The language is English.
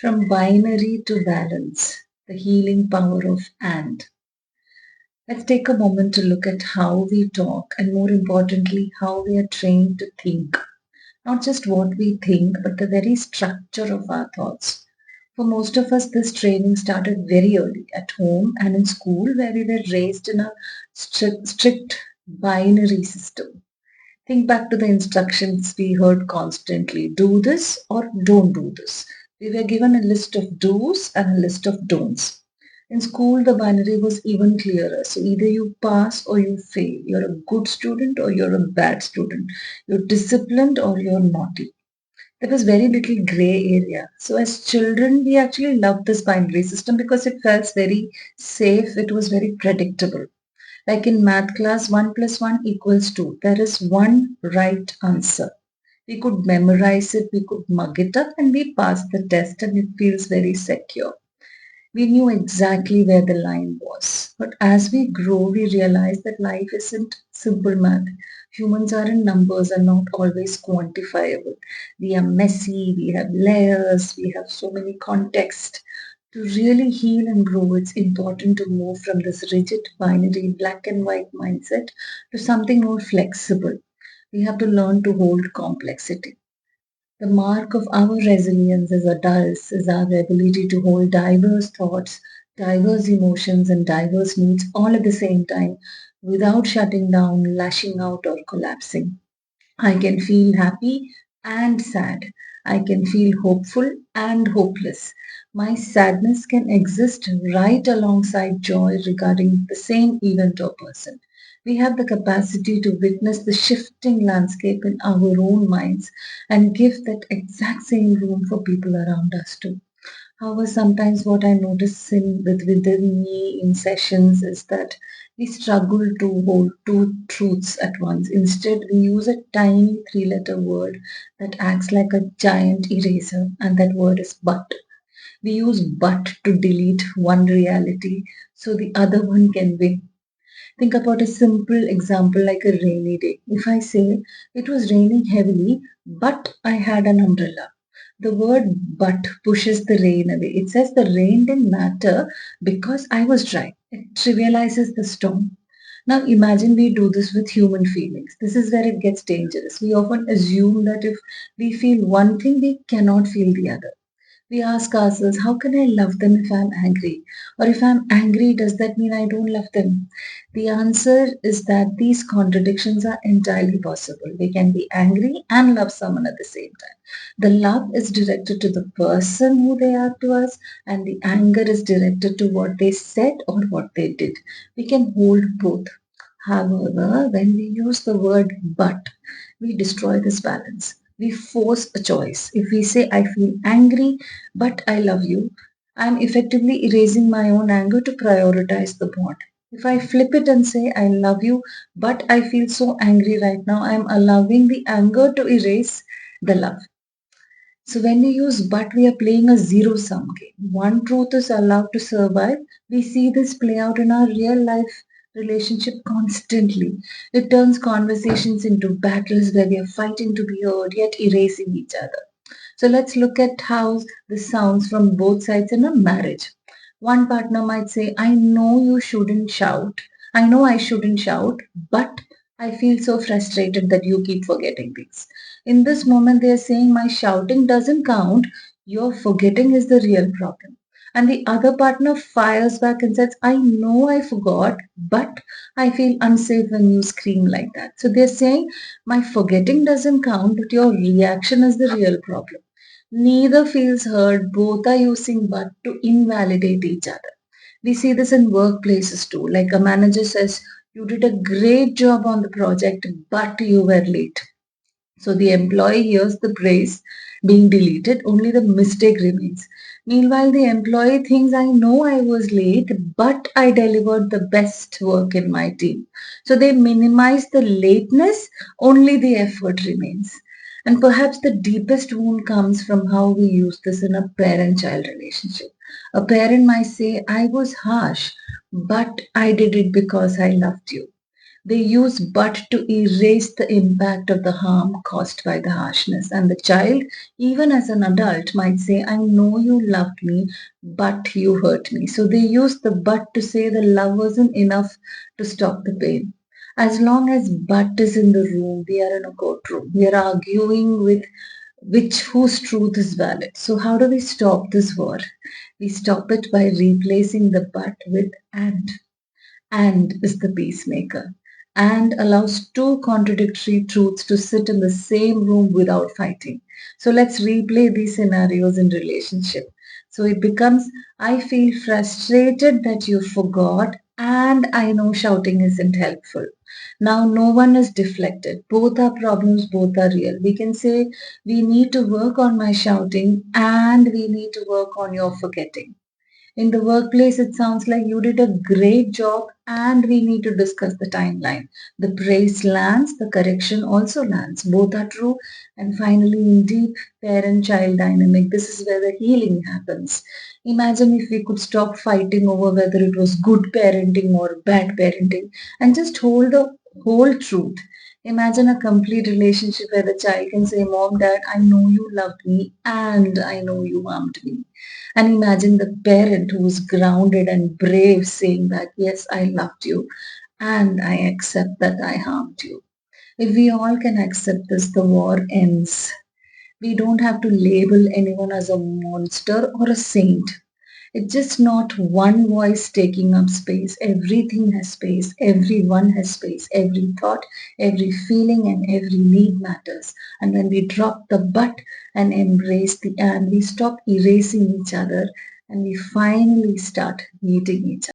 From binary to balance, the healing power of and. Let's take a moment to look at how we talk and more importantly, how we are trained to think. Not just what we think, but the very structure of our thoughts. For most of us, this training started very early at home and in school where we were raised in a strict binary system. Think back to the instructions we heard constantly. Do this or don't do this. We were given a list of do's and a list of don'ts. In school, the binary was even clearer. So either you pass or you fail. You're a good student or you're a bad student. You're disciplined or you're naughty. There was very little gray area. So as children, we actually loved this binary system because it felt very safe. It was very predictable. Like in math class, 1 plus 1 equals 2. There is one right answer. We could memorize it, we could mug it up, and we passed the test, and it feels very secure. We knew exactly where the line was. But as we grow, we realize that life isn't simple math. Humans are in numbers and not always quantifiable. We are messy, we have layers, we have so many contexts. To really heal and grow, it's important to move from this rigid binary black and white mindset to something more flexible. We have to learn to hold complexity. The mark of our resilience as adults is our ability to hold diverse thoughts, diverse emotions, and diverse needs all at the same time without shutting down, lashing out, or collapsing. I can feel happy and sad. I can feel hopeful and hopeless. My sadness can exist right alongside joy regarding the same event or person. We have the capacity to witness the shifting landscape in our own minds and give that exact same room for people around us too. However, sometimes what I notice within me in sessions is that we struggle to hold two truths at once. Instead, we use a tiny three-letter word that acts like a giant eraser, and that word is but. We use but to delete one reality so the other one can win. Think about a simple example like a rainy day. If I say it was raining heavily, but I had an umbrella. The word but pushes the rain away. It says the rain didn't matter because I was dry. It trivializes the storm. Now imagine we do this with human feelings. This is where it gets dangerous. We often assume that if we feel one thing, we cannot feel the other. We ask ourselves, how can I love them if I'm angry? Or if I'm angry, does that mean I don't love them? The answer is that these contradictions are entirely possible. We can be angry and love someone at the same time. The love is directed to the person who they are to us, and the anger is directed to what they said or what they did. We can hold both. However, when we use the word but, we destroy this balance. We force a choice. If we say, I feel angry, but I love you, I'm effectively erasing my own anger to prioritize the bond. If I flip it and say, I love you, but I feel so angry right now, I'm allowing the anger to erase the love. So when we use but, we are playing a zero-sum game. One truth is allowed to survive. We see this play out in our real life relationship constantly. It turns conversations into battles where we are fighting to be heard yet erasing each other. So let's look at how this sounds from both sides in a marriage. One partner might say, I know you shouldn't shout. I know I shouldn't shout, but I feel so frustrated that you keep forgetting things. In this moment, they are saying, my shouting doesn't count. Your forgetting is the real problem. And the other partner fires back and says, I know I forgot, but I feel unsafe when you scream like that. So they're saying, my forgetting doesn't count, but your reaction is the real problem. Neither feels heard, both are using but to invalidate each other. We see this in workplaces too. Like a manager says, you did a great job on the project, but you were late. So the employee hears the praise being deleted, only the mistake remains. Meanwhile, the employee thinks, I know I was late, but I delivered the best work in my team. So they minimize the lateness, only the effort remains. And perhaps the deepest wound comes from how we use this in a parent-child relationship. A parent might say, I was harsh, but I did it because I loved you. They use but to erase the impact of the harm caused by the harshness. And the child, even as an adult, might say, I know you loved me, but you hurt me. So they use the but to say the love wasn't enough to stop the pain. As long as but is in the room, we are in a courtroom. We are arguing with which whose truth is valid. So how do we stop this war? We stop it by replacing the but with and is the peacemaker and allows two contradictory truths to sit in the same room without fighting. So let's replay these scenarios in relationship. So it becomes, I feel frustrated that you forgot and I know shouting isn't helpful. Now no one is deflected. Both are problems, both are real. We can say we need to work on my shouting and we need to work on your forgetting. In the workplace, it sounds like you did a great job and we need to discuss the timeline. The praise lands, the correction also lands. Both are true. And finally, in deep parent-child dynamic, this is where the healing happens. Imagine if we could stop fighting over whether it was good parenting or bad parenting and just hold the whole truth. Imagine a complete relationship where the child can say, Mom, Dad, I know you loved me and I know you harmed me. And imagine the parent who is grounded and brave saying that, yes, I loved you and I accept that I harmed you. If we all can accept this, the war ends. We don't have to label anyone as a monster or a saint. It's just not one voice taking up space. Everything has space. Everyone has space. Every thought, every feeling, and every need matters. And when we drop the but and embrace the and, we stop erasing each other and we finally start meeting each other.